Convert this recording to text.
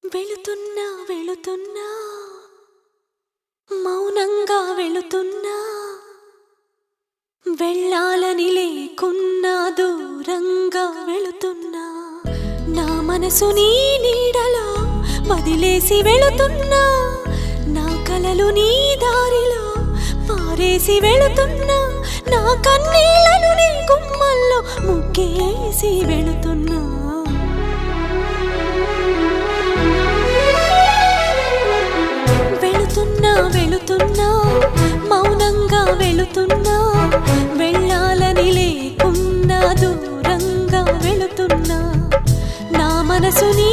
వెళుతున్నా వెళుతున్నా మౌనంగా వెళుతున్నా వెళ్ళాలని లేకున్నా దూరంగా వెళుతున్నా నా మనసు నీ నీడలో వదిలేసి వెళుతున్నా నా కలలు నీ దారిలో పారేసి వెళుతున్నా నా కన్నీళ్లను నీ గుమ్మల్లో ముగ్గేసి వెళుతున్నా వెళుతున్నా మౌనంగా వెళుతున్నా వెళ్ళాలని లేకున్నా దూరంగా వెళుతున్నా నా మనసు నీ